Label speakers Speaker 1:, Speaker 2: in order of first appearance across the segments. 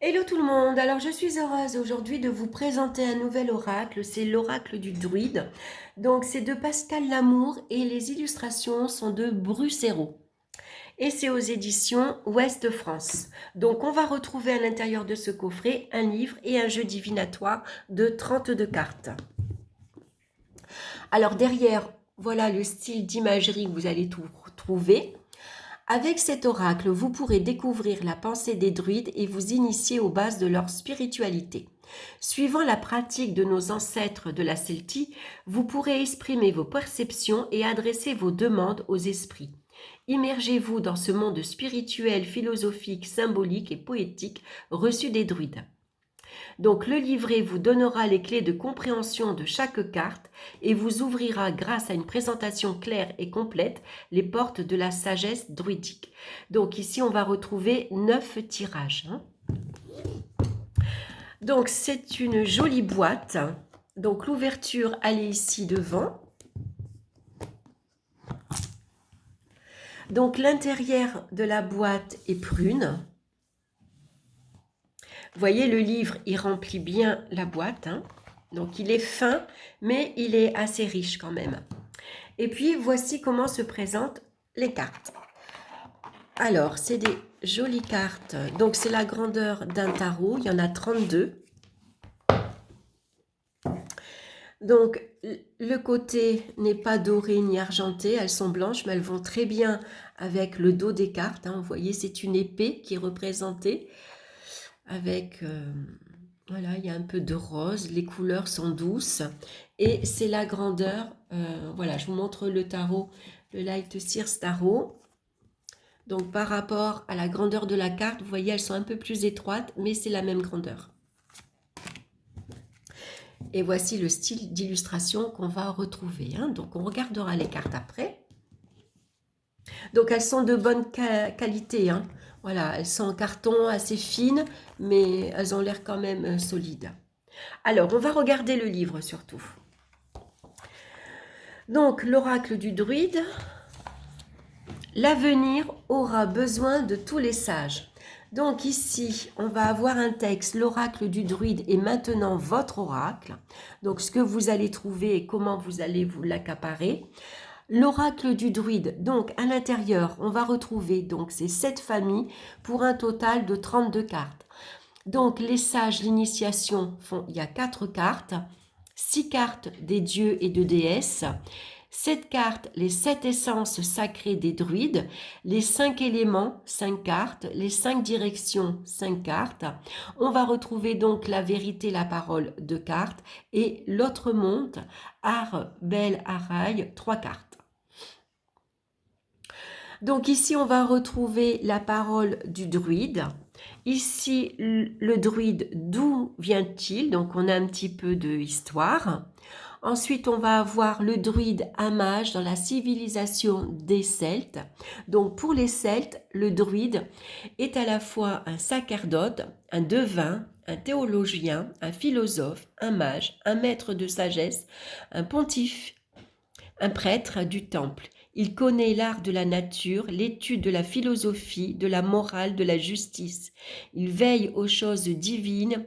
Speaker 1: Hello tout le monde, alors je suis heureuse aujourd'hui de vous présenter un nouvel oracle, c'est l'oracle du druide. Donc c'est de Pascal Lamour et les illustrations sont de Brucero. Et c'est aux éditions Ouest France. Donc on va retrouver à l'intérieur de ce coffret un livre et un jeu divinatoire de 32 cartes. Alors derrière, voilà le style d'imagerie que vous allez trouver. Avec cet oracle, vous pourrez découvrir la pensée des druides et vous initier aux bases de leur spiritualité. Suivant la pratique de nos ancêtres de la Celtie, vous pourrez exprimer vos perceptions et adresser vos demandes aux esprits. Immergez-vous dans ce monde spirituel, philosophique, symbolique et poétique reçu des druides. Donc le livret vous donnera les clés de compréhension de chaque carte et vous ouvrira grâce à une présentation claire et complète les portes de la sagesse druidique. Donc ici on va retrouver 9 tirages. Donc c'est une jolie boîte. Donc l'ouverture elle est ici devant. Donc l'intérieur de la boîte est prune. Vous voyez, le livre, il remplit bien la boîte. Donc, il est fin, mais il est assez riche quand même. Et puis, voici comment se présentent les cartes. Alors, c'est des jolies cartes. Donc, c'est la grandeur d'un tarot. Il y en a 32. Donc, le côté n'est pas doré ni argenté. Elles sont blanches, mais elles vont très bien avec le dos des cartes. Vous voyez, c'est une épée qui est représentée avec... voilà, il y a un peu de rose, les couleurs sont douces et c'est la grandeur. Voilà, je vous montre le tarot, le Light Sears Tarot. Donc par rapport à la grandeur de la carte, vous voyez, elles sont un peu plus étroites, mais c'est la même grandeur. Et voici le style d'illustration qu'on va retrouver. Donc on regardera les cartes après. Donc elles sont de bonne qualité. Voilà, elles sont en carton assez fines, mais elles ont l'air quand même solides. Alors, on va regarder le livre surtout. Donc, l'oracle du druide. L'avenir aura besoin de tous les sages. Donc ici, on va avoir un texte, l'oracle du druide est maintenant votre oracle. Donc ce que vous allez trouver et comment vous allez vous l'accaparer. L'oracle du druide, donc à l'intérieur, on va retrouver donc ces 7 familles pour un total de 32 cartes. Donc les sages, l'initiation, il y a 4 cartes, 6 cartes des dieux et de déesses, 7 cartes, les 7 essences sacrées des druides, les 5 éléments, 5 cartes, les 5 directions, 5 cartes. On va retrouver donc la vérité, la parole, 2 cartes, et l'autre monde, Ar, Bel, Araï, 3 cartes. Donc ici, on va retrouver la parole du druide. Ici, le druide, d'où vient-il? Donc, on a un petit peu de histoire. Ensuite, on va avoir le druide, un mage dans la civilisation des Celtes. Donc, pour les Celtes, le druide est à la fois un sacerdote, un devin, un théologien, un philosophe, un mage, un maître de sagesse, un pontife, un prêtre du temple. Il connaît l'art de la nature, l'étude de la philosophie, de la morale, de la justice. Il veille aux choses divines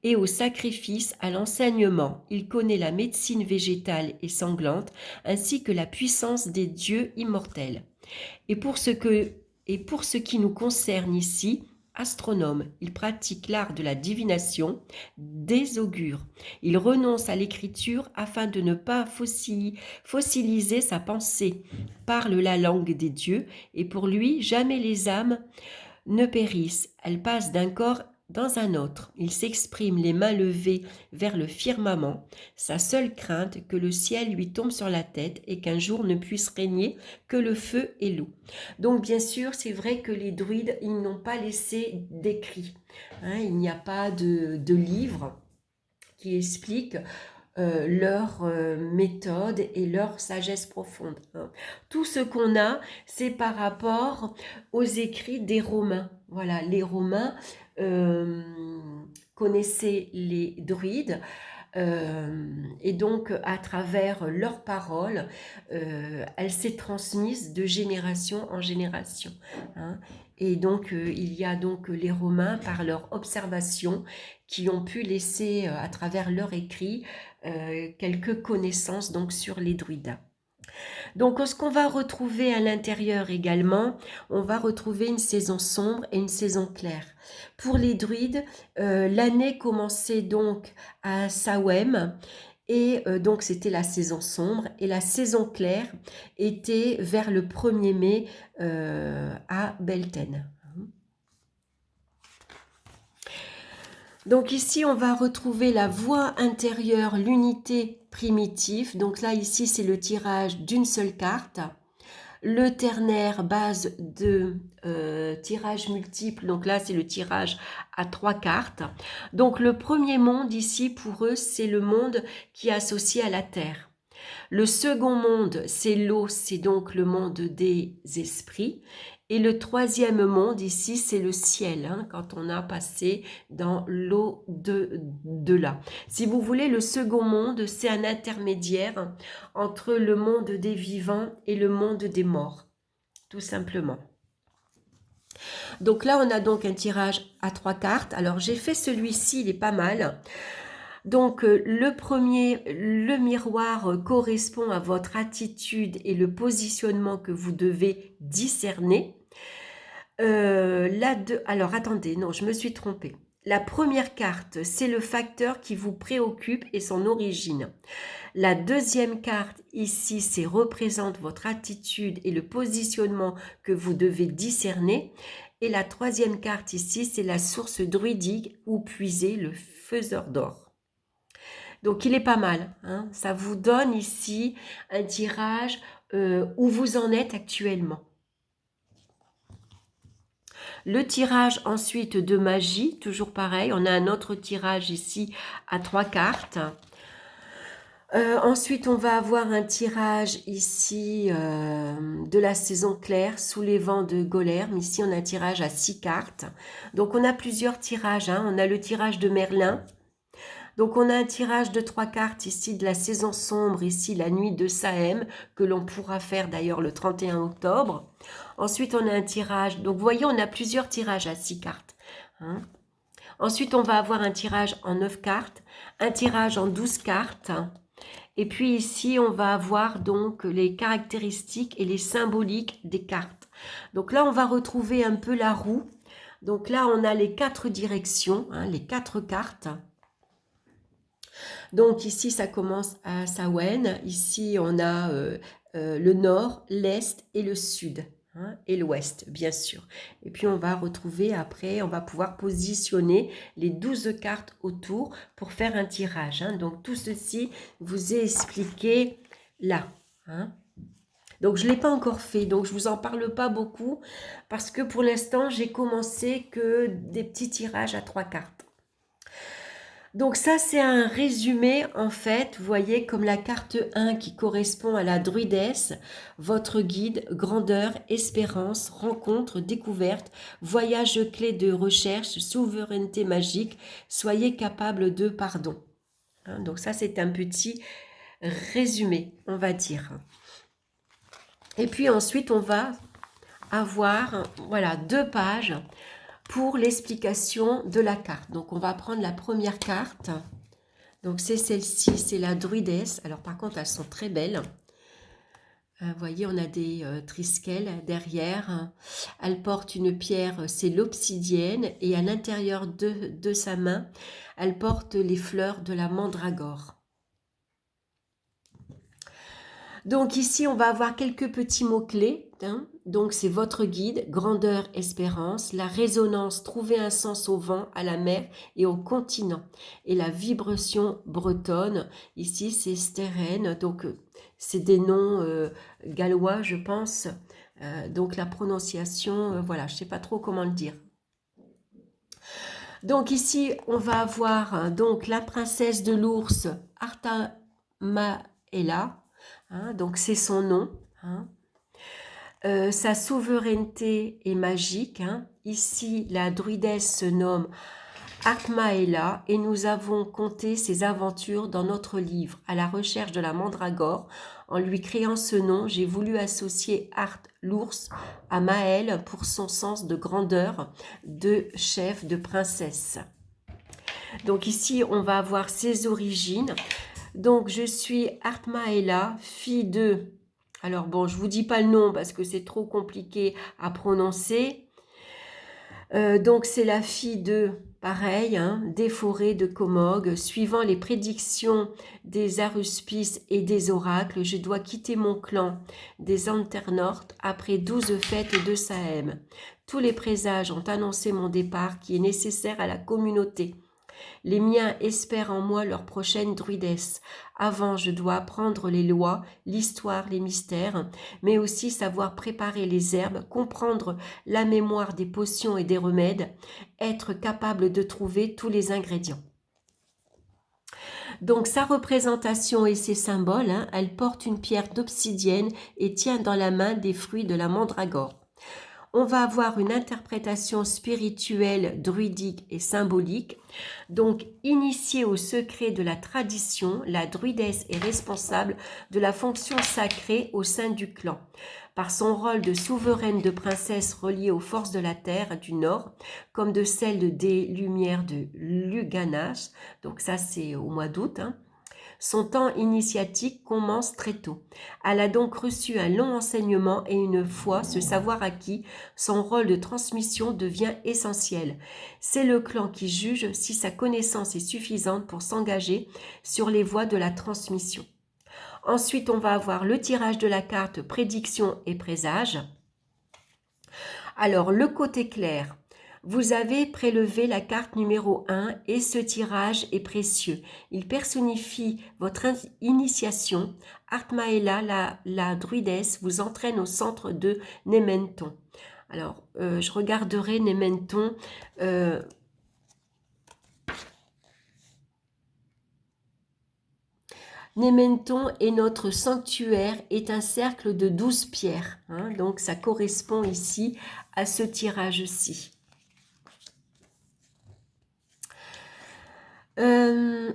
Speaker 1: et au sacrifice, à l'enseignement. Il connaît la médecine végétale et sanglante, ainsi que la puissance des dieux immortels. Et pour ce qui nous concerne ici, astronome, il pratique l'art de la divination, des augures. Il renonce à l'écriture afin de ne pas fossiliser sa pensée, parle la langue des dieux, et pour lui, jamais les âmes ne périssent, elles passent d'un corps dans un autre. Il s'exprime les mains levées vers le firmament, sa seule crainte que le ciel lui tombe sur la tête et qu'un jour ne puisse régner que le feu et l'eau. Donc bien sûr, c'est vrai que les druides, ils n'ont pas laissé d'écrit. Il n'y a pas de livre qui explique leur méthode et leur sagesse profonde. Tout ce qu'on a, c'est par rapport aux écrits des Romains. Voilà, les Romains connaissaient les druides. Et donc, à travers leurs paroles, elle s'est transmise de génération en génération. Et donc, il y a donc les Romains, par leur observation, qui ont pu laisser, à travers leur écrit, quelques connaissances donc, sur les druides. Donc, ce qu'on va retrouver à l'intérieur également, on va retrouver une saison sombre et une saison claire. Pour les druides, l'année commençait donc à Samhain, et donc c'était la saison sombre, et la saison claire était vers le 1er mai à Beltane. Donc ici, on va retrouver la voix intérieure, l'unité primitive. Donc là, ici, c'est le tirage d'une seule carte. Le ternaire, base de tirage multiple. Donc là, c'est le tirage à 3 cartes. Donc le premier monde ici, pour eux, c'est le monde qui est associé à la Terre. Le second monde, c'est l'eau, c'est donc le monde des esprits. Et le troisième monde, ici, c'est le ciel, hein, quand on a passé dans l'eau de là. Si vous voulez, le second monde, c'est un intermédiaire entre le monde des vivants et le monde des morts, tout simplement. Donc là, on a donc un tirage à 3 cartes. Alors, j'ai fait celui-ci, il est pas mal. Donc, le premier, le miroir correspond à votre attitude et le positionnement que vous devez discerner. Alors, attendez, non, je me suis trompée. La première carte, c'est le facteur qui vous préoccupe et son origine. La deuxième carte, ici, c'est représente votre attitude et le positionnement que vous devez discerner. Et la troisième carte, ici, c'est la source druidique où puiser le faiseur d'or. Donc, il est pas mal. Hein, ça vous donne ici un tirage où vous en êtes actuellement. Le tirage ensuite de magie, toujours pareil. On a un autre tirage ici à 3 cartes. Ensuite, on va avoir un tirage ici de la saison claire sous les vents de Golerme. Ici, on a un tirage à 6 cartes. Donc, on a plusieurs tirages. Hein. On a le tirage de Merlin. Donc, on a un tirage de 3 cartes ici de la saison sombre, ici la nuit de Samhain, que l'on pourra faire d'ailleurs le 31 octobre. Ensuite, on a un tirage. Donc, vous voyez, on a plusieurs tirages à 6 cartes. Hein. Ensuite, on va avoir un tirage en 9 cartes, un tirage en 12 cartes. Et puis ici, on va avoir donc les caractéristiques et les symboliques des cartes. Donc là, on va retrouver un peu la roue. Donc là, on a les 4 directions, hein, les 4 cartes. Donc ici, ça commence à Samhain. Ici, on a le nord, l'est et le sud. Hein, et l'ouest, bien sûr. Et puis, on va retrouver après, on va pouvoir positionner les 12 cartes autour pour faire un tirage. Hein. Donc, tout ceci vous est expliqué là. Hein. Donc, je ne l'ai pas encore fait, donc je ne vous en parle pas beaucoup parce que pour l'instant, j'ai commencé que des petits tirages à 3 cartes. Donc ça, c'est un résumé, en fait, vous voyez, comme la carte 1 qui correspond à la druidesse, votre guide, grandeur, espérance, rencontre, découverte, voyage clé de recherche, souveraineté magique, soyez capable de pardon. Hein, donc ça, c'est un petit résumé, on va dire. Et puis ensuite, on va avoir, voilà, 2 pages pour l'explication de la carte. Donc, on va prendre la première carte. Donc, c'est celle-ci, c'est la druidesse. Alors, par contre, elles sont très belles. Vous voyez, on a des trisquelles derrière. Elle porte une pierre, c'est l'obsidienne. Et à l'intérieur de sa main, elle porte les fleurs de la mandragore. Donc ici, on va avoir quelques petits mots-clés. Hein. Donc c'est votre guide, grandeur, espérance, la résonance, trouver un sens au vent, à la mer et au continent. Et la vibration bretonne, ici c'est Steren, donc c'est des noms gallois je pense. Donc la prononciation, voilà, je ne sais pas trop comment le dire. Donc ici, on va avoir donc la princesse de l'ours, Artamaela. Hein, donc c'est son nom. Hein. Sa souveraineté est magique. Hein. Ici, la druidesse se nomme Artmaela et nous avons compté ses aventures dans notre livre À la recherche de la mandragore En lui créant ce nom, j'ai voulu associer Art l'ours à Maël pour son sens de grandeur, de chef, de princesse. Donc ici, on va avoir ses origines. Donc je suis Artmaela, fille de... Alors bon, je vous dis pas le nom parce que c'est trop compliqué à prononcer. Donc c'est la fille de, pareil, hein, des forêts de Comog. Suivant les prédictions des aruspices et des oracles, je dois quitter mon clan des Anternort après 12 fêtes de Sahem. Tous les présages ont annoncé mon départ qui est nécessaire à la communauté. Les miens espèrent en moi leur prochaine druidesse. Avant, je dois apprendre les lois, l'histoire, les mystères, mais aussi savoir préparer les herbes, comprendre la mémoire des potions et des remèdes, être capable de trouver tous les ingrédients. Donc sa représentation et ses symboles, hein, elle porte une pierre d'obsidienne et tient dans la main des fruits de la mandragore. On va avoir une interprétation spirituelle, druidique et symbolique. Donc, initiée au secret de la tradition, la druidesse est responsable de la fonction sacrée au sein du clan. Par son rôle de souveraine de princesse reliée aux forces de la terre du Nord, comme de celle des Lumières de Luganas, donc ça c'est au mois d'août, hein. Son temps initiatique commence très tôt. Elle a donc reçu un long enseignement et une fois ce savoir acquis, son rôle de transmission devient essentiel. C'est le clan qui juge si sa connaissance est suffisante pour s'engager sur les voies de la transmission. Ensuite, on va avoir le tirage de la carte prédiction et présage. Alors, le côté clair. Vous avez prélevé la carte numéro 1 et ce tirage est précieux. Il personnifie votre initiation. Artmaela, la druidesse, vous entraîne au centre de Nementon. Alors, je regarderai Nementon. Nementon est notre sanctuaire, est un cercle de 12 pierres. Hein, donc, ça correspond ici à ce tirage-ci.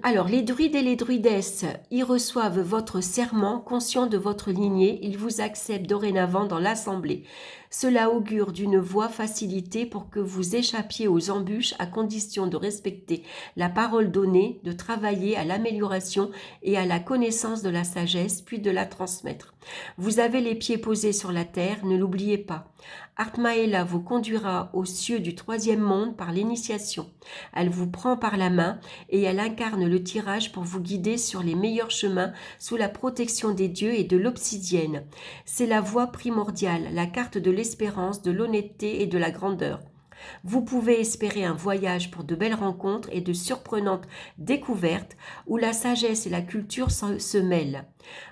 Speaker 1: Alors, les druides et les druidesses y reçoivent votre serment, conscients de votre lignée, ils vous acceptent dorénavant dans l'assemblée. Cela augure d'une voie facilitée pour que vous échappiez aux embûches à condition de respecter la parole donnée, de travailler à l'amélioration et à la connaissance de la sagesse, puis de la transmettre. Vous avez les pieds posés sur la terre, ne l'oubliez pas. Artmaela vous conduira aux cieux du troisième monde par l'initiation. Elle vous prend par la main et elle incarne le tirage pour vous guider sur les meilleurs chemins sous la protection des dieux et de l'obsidienne. C'est la voie primordiale, la carte de l'espérance, de l'honnêteté et de la grandeur. Vous pouvez espérer un voyage pour de belles rencontres et de surprenantes découvertes où la sagesse et la culture se mêlent.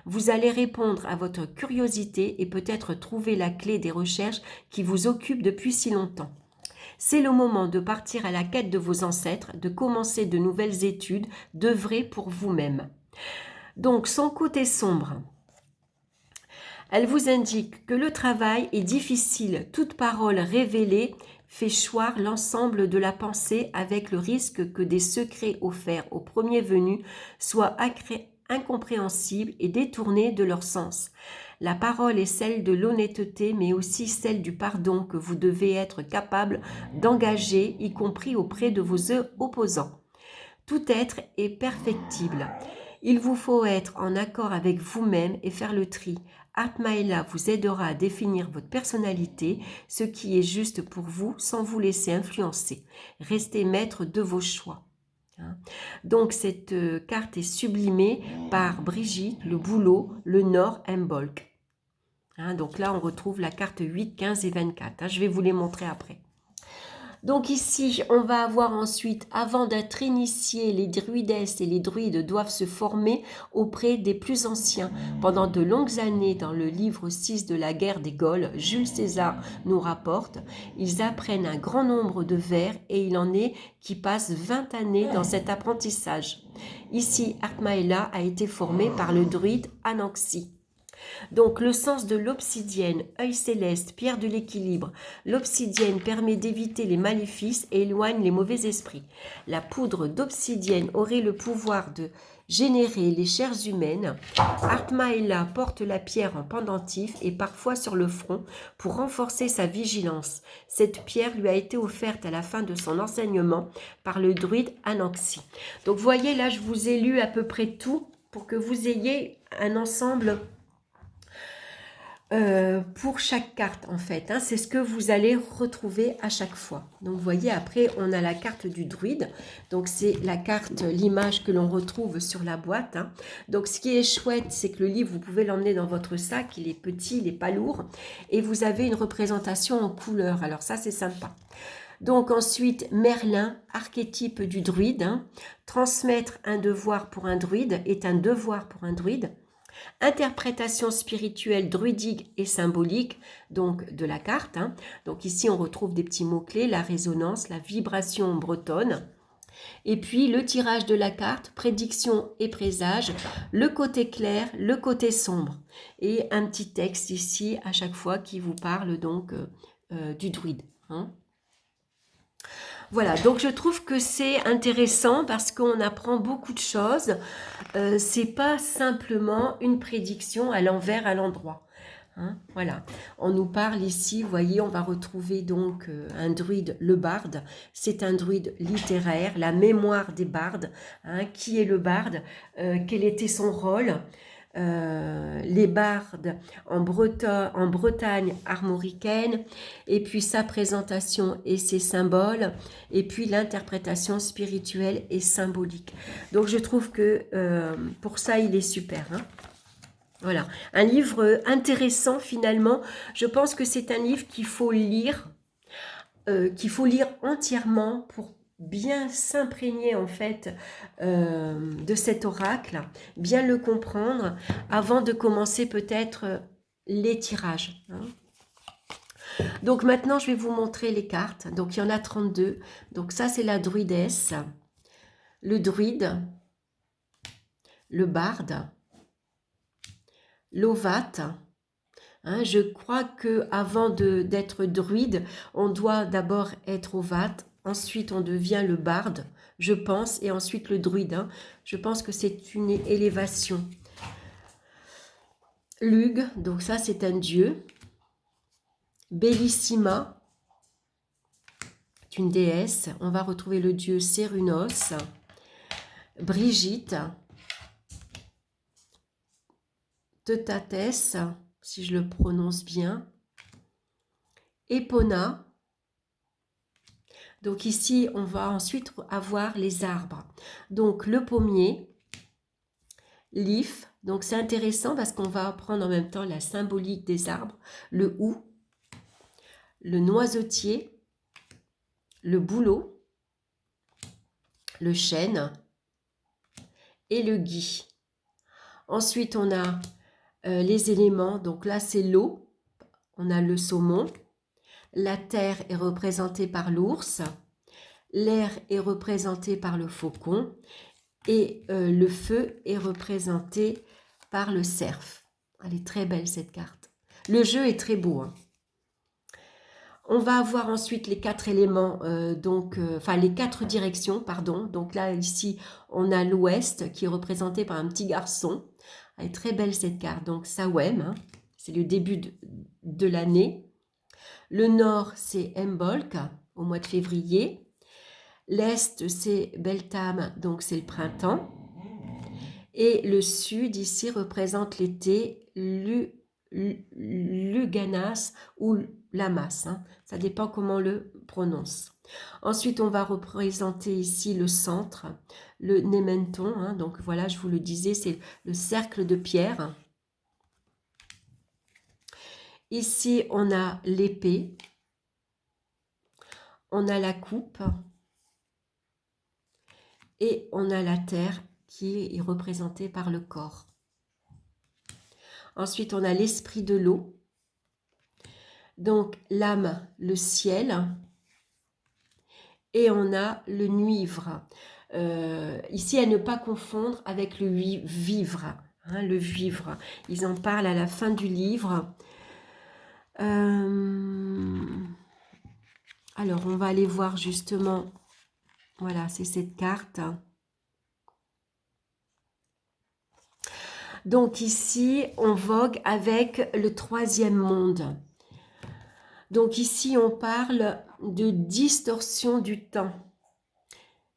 Speaker 1: Vous allez répondre à votre curiosité et peut-être trouver la clé des recherches qui vous occupent depuis si longtemps. C'est le moment de partir à la quête de vos ancêtres, de commencer de nouvelles études, d'œuvrer pour vous-même. Donc, son côté sombre. Elle vous indique que le travail est difficile, toute parole révélée fait choir l'ensemble de la pensée avec le risque que des secrets offerts au premier venu soient incompréhensibles et détournés de leur sens. La parole est celle de l'honnêteté, mais aussi celle du pardon que vous devez être capable d'engager, y compris auprès de vos opposants. Tout être est perfectible. Il vous faut être en accord avec vous-même et faire le tri. Artmaela vous aidera à définir votre personnalité, ce qui est juste pour vous, sans vous laisser influencer. Restez maître de vos choix. Donc cette carte est sublimée par Brigitte, le Boulot, le Nord, Imbolc. Donc là on retrouve la carte 8, 15 et 24. Je vais vous les montrer après. Donc ici, on va avoir ensuite, avant d'être initiés, les druidesses et les druides doivent se former auprès des plus anciens. Pendant de longues années, dans le livre 6 de la guerre des Gaules, Jules César nous rapporte, ils apprennent un grand nombre de vers et il en est qui passent 20 années dans cet apprentissage. Ici, Artmaela a été formée par le druide Ananxi. Donc, le sens de l'obsidienne, œil céleste, pierre de l'équilibre. L'obsidienne permet d'éviter les maléfices et éloigne les mauvais esprits. La poudre d'obsidienne aurait le pouvoir de générer les chairs humaines. Artmaela porte la pierre en pendentif et parfois sur le front pour renforcer sa vigilance. Cette pierre lui a été offerte à la fin de son enseignement par le druide Anansi. Donc, vous voyez, là, je vous ai lu à peu près tout pour que vous ayez un ensemble pour chaque carte en fait, hein. C'est ce que vous allez retrouver à chaque fois. Donc vous voyez, après on a la carte du druide, donc c'est la carte, l'image que l'on retrouve sur la boîte, hein. Donc ce qui est chouette, c'est que le livre, vous pouvez l'emmener dans votre sac, il est petit, il n'est pas lourd, et vous avez une représentation en couleur, alors ça c'est sympa. Donc ensuite, Merlin, archétype du druide, hein. Transmettre un devoir pour un druide est un devoir pour un druide. Interprétation spirituelle, druidique et symbolique, donc de la carte, hein. Donc ici, on retrouve des petits mots-clés, la résonance, la vibration bretonne. Et puis, le tirage de la carte, prédiction et présage, le côté clair, le côté sombre. Et un petit texte ici, à chaque fois, qui vous parle donc du druide, hein. Voilà, donc je trouve que c'est intéressant parce qu'on apprend beaucoup de choses. C'est pas simplement une prédiction à l'envers, à l'endroit, hein, voilà. On nous parle ici, vous voyez, on va retrouver donc un druide, le barde. C'est un druide littéraire, la mémoire des bardes, hein. Qui est le barde, quel était son rôle, les bardes en Bretagne armoricaine, et puis sa présentation et ses symboles, et puis l'interprétation spirituelle et symbolique. Donc je trouve que pour ça il est super, hein. Voilà, un livre intéressant finalement. Je pense que c'est un livre qu'il faut lire entièrement pour bien s'imprégner en fait de cet oracle, bien le comprendre avant de commencer peut-être les tirages, hein. Donc maintenant je vais vous montrer les cartes. Donc il y en a 32. Donc ça c'est la druidesse, le druide, le barde, l'ovate. Hein, je crois que avant d'être druide, on doit d'abord être ovate, ensuite on devient le barde, je pense, et ensuite le druide, hein. Je pense que c'est une élévation. Lug, donc ça c'est un dieu. Bellissima, c'est une déesse. On va retrouver le dieu Cérunos. Brigitte. Teutatès, si je le prononce bien. Epona. Donc ici, on va ensuite avoir les arbres. Donc le pommier, l'if. Donc c'est intéressant parce qu'on va apprendre en même temps la symbolique des arbres. Le hou, le noisetier, le bouleau, le chêne et le gui. Ensuite, on a les éléments. Donc là, c'est l'eau. On a le saumon. La terre est représentée par l'ours. L'air est représenté par le faucon. Et le feu est représenté par le cerf. Elle est très belle cette carte. Le jeu est très beau, hein. On va avoir ensuite les 4 éléments, les 4 directions, pardon. Donc là, ici, on a l'ouest qui est représenté par un petit garçon. Elle est très belle cette carte. Donc Samhain, hein, c'est le début de l'année. Le nord, c'est Imbolc, au mois de février. L'est, c'est Beltane, donc c'est le printemps. Et le sud, ici, représente l'été, Luganas ou Lamas, hein. Ça dépend comment on le prononce. Ensuite, on va représenter ici le centre, le Némenton, hein. Donc voilà, je vous le disais, c'est le cercle de pierre. Ici, on a l'épée, on a la coupe et on a la terre qui est représentée par le corps. Ensuite, on a l'esprit de l'eau. Donc, l'âme, le ciel. Et on a le nuivre. Ici, à ne pas confondre avec le vivre, hein, le vivre. Ils en parlent à la fin du livre. Alors, on va aller voir justement, voilà, c'est cette carte. Donc ici, on vogue avec le troisième monde. Donc ici, on parle de distorsion du temps.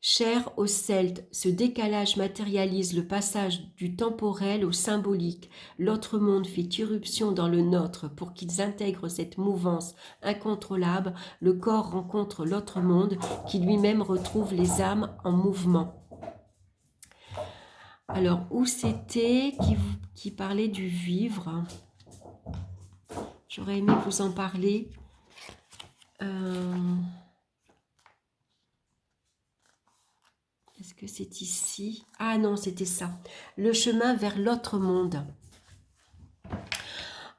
Speaker 1: Cher aux Celtes, ce décalage matérialise le passage du temporel au symbolique. L'autre monde fait irruption dans le nôtre. Pour qu'ils intègrent cette mouvance incontrôlable, le corps rencontre l'autre monde qui lui-même retrouve les âmes en mouvement. Alors, où c'était qui parlait du vivre? J'aurais aimé vous en parler. Est-ce que c'est ici? Ah non, c'était ça. Le chemin vers l'autre monde.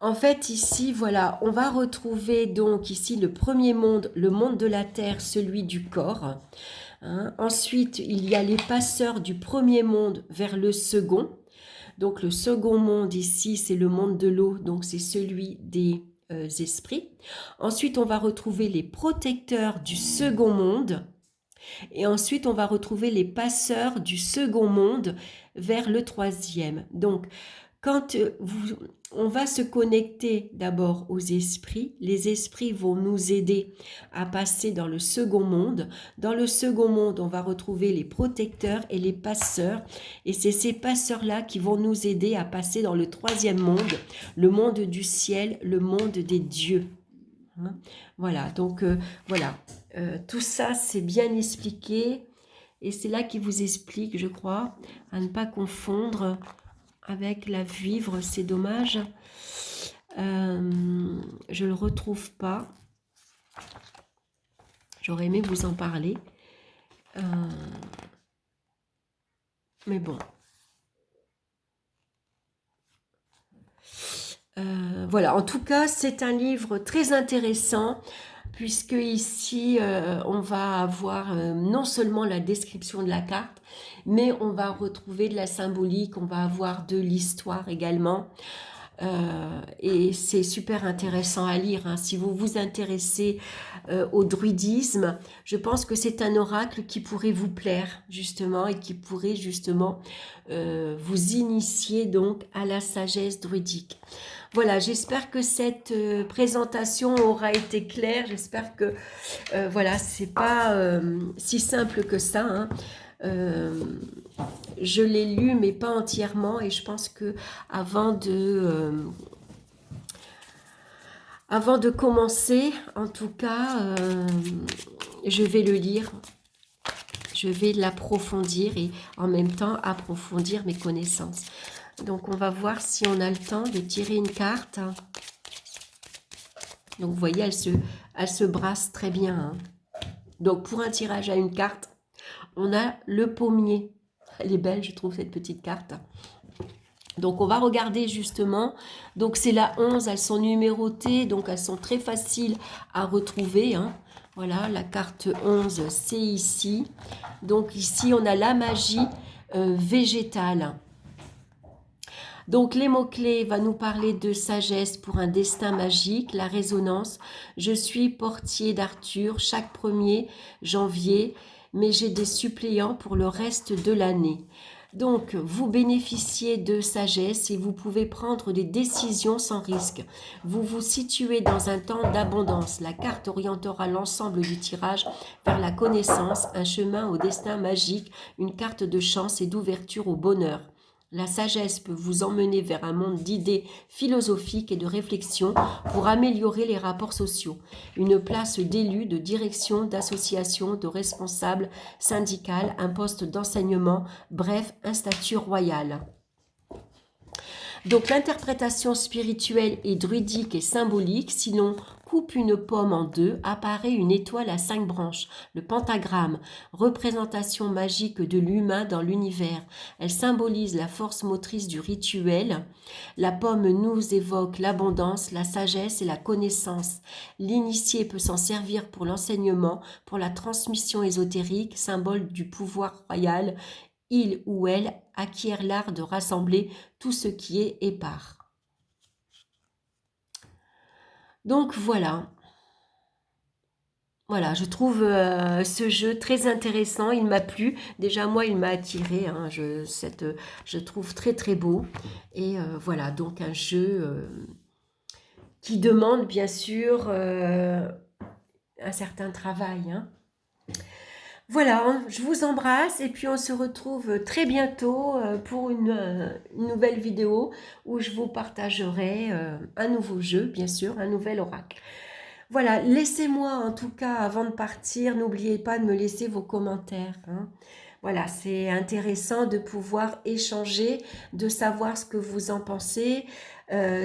Speaker 1: En fait, ici, voilà, on va retrouver donc ici le premier monde, le monde de la terre, celui du corps. Hein. Ensuite, il y a les passeurs du premier monde vers le second. Donc, le second monde ici, c'est le monde de l'eau, donc c'est celui des esprits. Ensuite, on va retrouver les protecteurs du second monde. Et ensuite, on va retrouver les passeurs du second monde vers le troisième. Donc, quand on va se connecter d'abord aux esprits, les esprits vont nous aider à passer dans le second monde. Dans le second monde, on va retrouver les protecteurs et les passeurs. Et c'est ces passeurs-là qui vont nous aider à passer dans le troisième monde, le monde du ciel, le monde des dieux. Hein, voilà, donc voilà, tout ça c'est bien expliqué et c'est là qu'il vous explique, je crois, à ne pas confondre avec la vivre, c'est dommage. Je le retrouve pas. J'aurais aimé vous en parler. Mais bon. Voilà, en tout cas, c'est un livre très intéressant puisque ici, on va avoir non seulement la description de la carte, mais on va retrouver de la symbolique, on va avoir de l'histoire également. Et c'est super intéressant à lire. Hein. Si vous vous intéressez au druidisme, je pense que c'est un oracle qui pourrait vous plaire justement et qui pourrait justement vous initier donc à la sagesse druidique. Voilà, j'espère que cette présentation aura été claire. J'espère que voilà, c'est pas si simple que ça. Hein. Je l'ai lu, mais pas entièrement, et je pense que avant de commencer, en tout cas, je vais le lire. Je vais l'approfondir et en même temps approfondir mes connaissances. Donc, on va voir si on a le temps de tirer une carte. Donc, vous voyez, elle se brasse très bien. Hein. Donc, pour un tirage à une carte, on a le pommier. Elle est belle, je trouve, cette petite carte. Donc, on va regarder justement. Donc, c'est la 11, elles sont numérotées, donc elles sont très faciles à retrouver. Hein. Voilà, la carte 11, c'est ici. Donc, ici, on a la magie végétale. Donc, les mots-clés vont nous parler de sagesse pour un destin magique, la résonance. Je suis portier d'Arthur chaque 1er janvier, mais j'ai des suppléants pour le reste de l'année. Donc, vous bénéficiez de sagesse et vous pouvez prendre des décisions sans risque. Vous vous situez dans un temps d'abondance. La carte orientera l'ensemble du tirage vers la connaissance, un chemin au destin magique, une carte de chance et d'ouverture au bonheur. La sagesse peut vous emmener vers un monde d'idées philosophiques et de réflexion pour améliorer les rapports sociaux. Une place d'élu, de direction, d'association, de responsable syndical, un poste d'enseignement, bref, un statut royal. Donc l'interprétation spirituelle et druidique et symbolique, si l'on coupe une pomme en deux, apparaît une étoile à 5 branches, le pentagramme, représentation magique de l'humain dans l'univers. Elle symbolise la force motrice du rituel. La pomme nous évoque l'abondance, la sagesse et la connaissance. L'initié peut s'en servir pour l'enseignement, pour la transmission ésotérique, symbole du pouvoir royal il ou elle acquiert l'art de rassembler tout ce qui est épars. Donc voilà. Voilà, je trouve ce jeu très intéressant, il m'a plu. Déjà, moi, il m'a attiré, hein, je trouve très très beau. Et voilà, donc un jeu qui demande bien sûr un certain travail, hein. Voilà, hein, je vous embrasse et puis on se retrouve très bientôt pour une nouvelle vidéo où je vous partagerai un nouveau jeu, bien sûr, un nouvel oracle. Voilà, laissez-moi en tout cas, avant de partir, n'oubliez pas de me laisser vos commentaires, hein. Voilà, c'est intéressant de pouvoir échanger, de savoir ce que vous en pensez,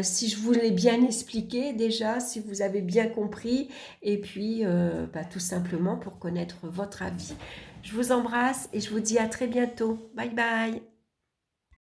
Speaker 1: si je vous l'ai bien expliqué déjà, si vous avez bien compris, et puis tout simplement pour connaître votre avis. Je vous embrasse et je vous dis à très bientôt. Bye bye.